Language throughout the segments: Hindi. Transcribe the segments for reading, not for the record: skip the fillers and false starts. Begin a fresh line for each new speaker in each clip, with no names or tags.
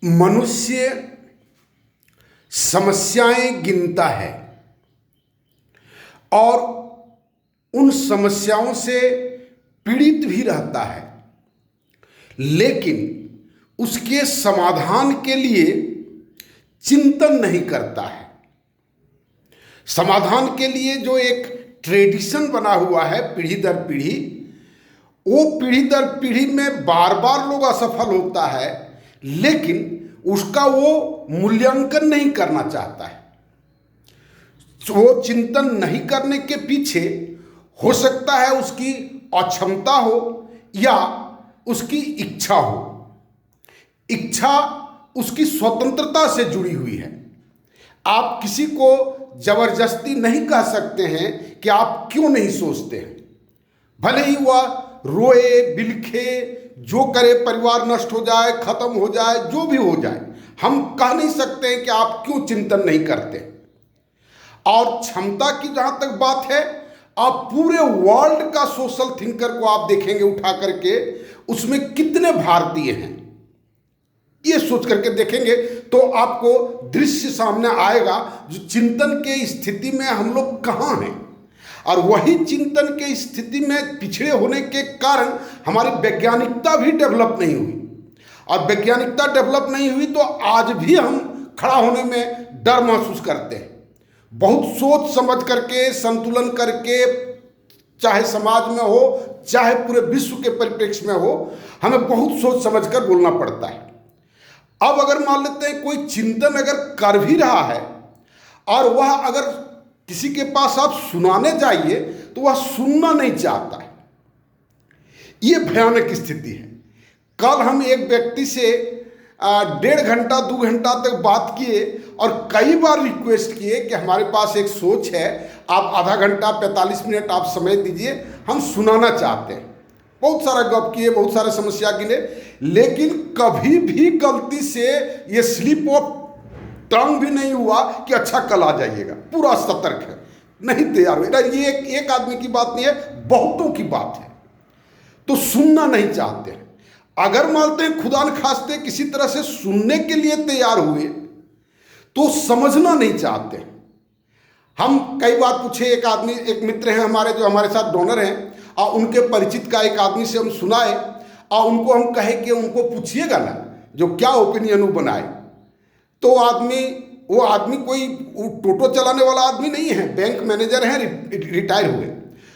मनुष्य समस्याएं गिनता है और उन समस्याओं से पीड़ित भी रहता है, लेकिन उसके समाधान के लिए चिंतन नहीं करता है। समाधान के लिए जो एक ट्रेडिशन बना हुआ है पीढ़ी दर पीढ़ी, वो पीढ़ी दर पीढ़ी में बार बार लोग असफल होता है, लेकिन उसका वो मूल्यांकन नहीं करना चाहता है। वो चिंतन नहीं करने के पीछे हो सकता है उसकी अक्षमता हो या उसकी इच्छा हो। इच्छा उसकी स्वतंत्रता से जुड़ी हुई है। आप किसी को जबरदस्ती नहीं कह सकते हैं कि आप क्यों नहीं सोचते हैं। भले ही वह रोए बिलखे, जो करे, परिवार नष्ट हो जाए, खत्म हो जाए, जो भी हो जाए, हम कह नहीं सकते हैं कि आप क्यों चिंतन नहीं करते। और क्षमता की जहां तक बात है, आप पूरे वर्ल्ड का सोशल थिंकर को आप देखेंगे उठा करके, उसमें कितने भारतीय हैं, ये सोच करके देखेंगे तो आपको दृश्य सामने आएगा जो चिंतन के स्थिति में हम लोग कहाँ हैं। और वही चिंतन के स्थिति में पिछड़े होने के कारण हमारी वैज्ञानिकता भी डेवलप नहीं हुई, और वैज्ञानिकता डेवलप नहीं हुई तो आज भी हम खड़ा होने में डर महसूस करते हैं। बहुत सोच समझ करके, संतुलन करके, चाहे समाज में हो चाहे पूरे विश्व के परिप्रेक्ष्य में हो, हमें बहुत सोच समझ कर बोलना पड़ता है। अब अगर मान लेते हैं कोई चिंतन अगर कर भी रहा है और वह अगर किसी के पास आप सुनाने जाइए तो वह सुनना नहीं चाहता है, यह भयानक स्थिति है। कल हम एक व्यक्ति से 1.5 घंटा 2 घंटा तक बात किए और कई बार रिक्वेस्ट किए कि हमारे पास एक सोच है, आप आधा घंटा 45 मिनट आप समय दीजिए, हम सुनाना चाहते हैं। बहुत सारा गप किए, बहुत सारे समस्या गिने, लेकिन कभी भी गलती से ये स्लिप ऑफ टंग भी नहीं हुआ कि अच्छा कल आ जाइएगा। पूरा सतर्क है, नहीं तैयार हुए। ये एक आदमी की बात नहीं है, बहुतों की बात है। तो सुनना नहीं चाहते हैं। अगर मानते हैं खुदा न खास्ते किसी तरह से सुनने के लिए तैयार हुए तो समझना नहीं चाहते हैं। हम कई बार पूछे, एक आदमी, एक मित्र हैं हमारे जो हमारे साथ डोनर हैं, और उनके परिचित का एक आदमी से हम सुनाए और उनको हम कहे कि उनको पूछिएगा ना जो क्या ओपिनियन वो बनाए। तो वो आदमी कोई टोटो चलाने वाला आदमी नहीं है, बैंक मैनेजर हैं, रिटायर हुए।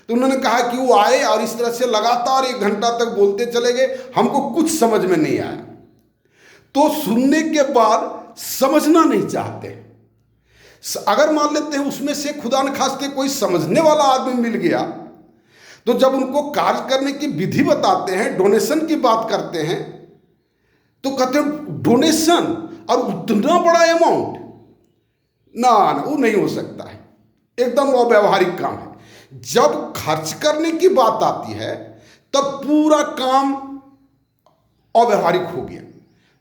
तो उन्होंने कहा कि वो आए और इस तरह से लगातार 1 घंटा तक बोलते चले गए, हमको कुछ समझ में नहीं आया। तो सुनने के बाद समझना नहीं चाहते। अगर मान लेते हैं उसमें से खुदा न खास्ते कोई समझने वाला आदमी मिल गया, तो जब उनको कार्य करने की विधि बताते हैं, डोनेशन की बात करते हैं, तो कहते हैं डोनेशन और उतना बड़ा अमाउंट, ना वो नहीं हो सकता है, एकदम अव्यावहारिक काम है। जब खर्च करने की बात आती है तब पूरा काम अव्यावहारिक हो गया।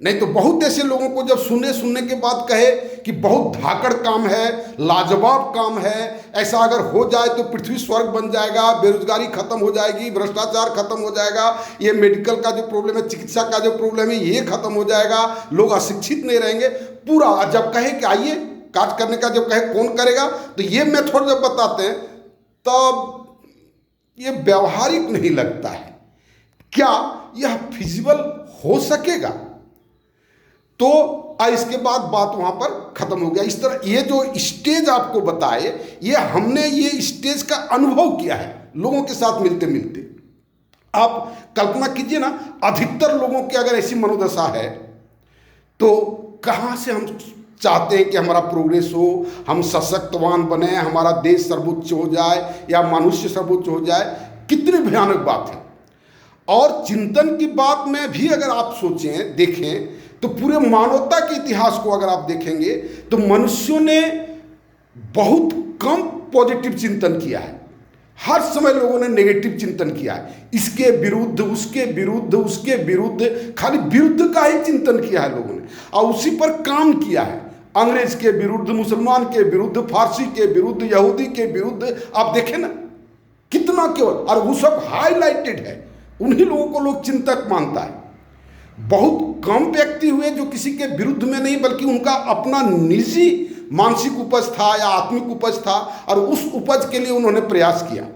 नहीं तो बहुत ऐसे लोगों को जब सुनने के बाद कहे कि बहुत धाकड़ काम है, लाजवाब काम है, ऐसा अगर हो जाए तो पृथ्वी स्वर्ग बन जाएगा, बेरोजगारी खत्म हो जाएगी, भ्रष्टाचार खत्म हो जाएगा, ये मेडिकल का जो प्रॉब्लम है, चिकित्सा का जो प्रॉब्लम है, ये खत्म हो जाएगा, लोग अशिक्षित नहीं रहेंगे, पूरा। जब कहे कि आइए कार्य करने का, जब कहे कौन करेगा, तो ये मेथड जब बताते हैं तब ये व्यवहारिक नहीं लगता है। क्या यह फिजिबल हो सकेगा? तो इसके बाद बात वहां पर खत्म हो गया। इस तरह ये जो स्टेज आपको बताए, ये हमने ये स्टेज का अनुभव किया है लोगों के साथ मिलते मिलते। आप कल्पना कीजिए ना, अधिकतर लोगों की अगर ऐसी मनोदशा है तो कहां से हम चाहते हैं कि हमारा प्रोग्रेस हो, हम सशक्तवान बने, हमारा देश सर्वोच्च हो जाए या मनुष्य सर्वोच्च हो जाए। कितनी भयानक बात है। और चिंतन की बात में भी अगर आप सोचें, देखें, तो पूरे मानवता के इतिहास को अगर आप देखेंगे तो मनुष्यों ने बहुत कम पॉजिटिव चिंतन किया है। हर समय लोगों ने नेगेटिव चिंतन किया है, इसके विरुद्ध, उसके विरुद्ध, उसके विरुद्ध, खाली विरुद्ध का ही चिंतन किया है लोगों ने, और उसी पर काम किया है। अंग्रेज के विरुद्ध, मुसलमान के विरुद्ध, फारसी के विरुद्ध, यहूदी के विरुद्ध। आप देखें ना कितना, क्यों, और वो सब हाईलाइटेड है, उन्हीं लोगों को लोग चिंतक मानता है। बहुत कम व्यक्ति हुए जो किसी के विरुद्ध में नहीं, बल्कि उनका अपना निजी मानसिक उपज था या आत्मिक उपज था और उस उपज के लिए उन्होंने प्रयास किया।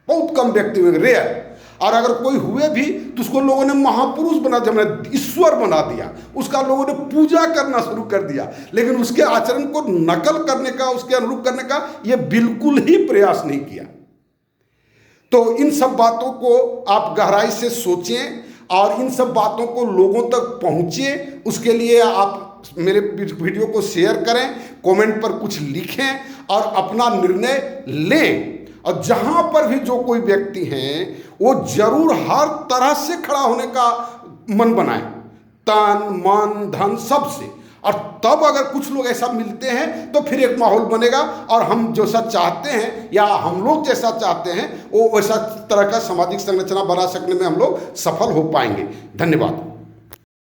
बहुत कम व्यक्ति हुए, रेयर। और अगर कोई हुए भी तो उसको लोगों ने महापुरुष बना दिया, ईश्वर बना दिया, उसका लोगों ने पूजा करना शुरू कर दिया, लेकिन उसके आचरण को नकल करने का, उसके अनुरूप करने का ये बिल्कुल ही प्रयास नहीं किया। तो इन सब बातों को आप गहराई से सोचें और इन सब बातों को लोगों तक पहुँचे। उसके लिए आप मेरे वीडियो को शेयर करें, कमेंट पर कुछ लिखें और अपना निर्णय लें। और जहाँ पर भी जो कोई व्यक्ति हैं वो जरूर हर तरह से खड़ा होने का मन बनाए, तन मन धन सब से। और तब अगर कुछ लोग ऐसा मिलते हैं तो फिर एक माहौल बनेगा और हम जैसा चाहते हैं या हम लोग जैसा चाहते हैं वो वैसा तरह का सामाजिक संरचना बना सकने में हम लोग सफल हो पाएंगे। धन्यवाद।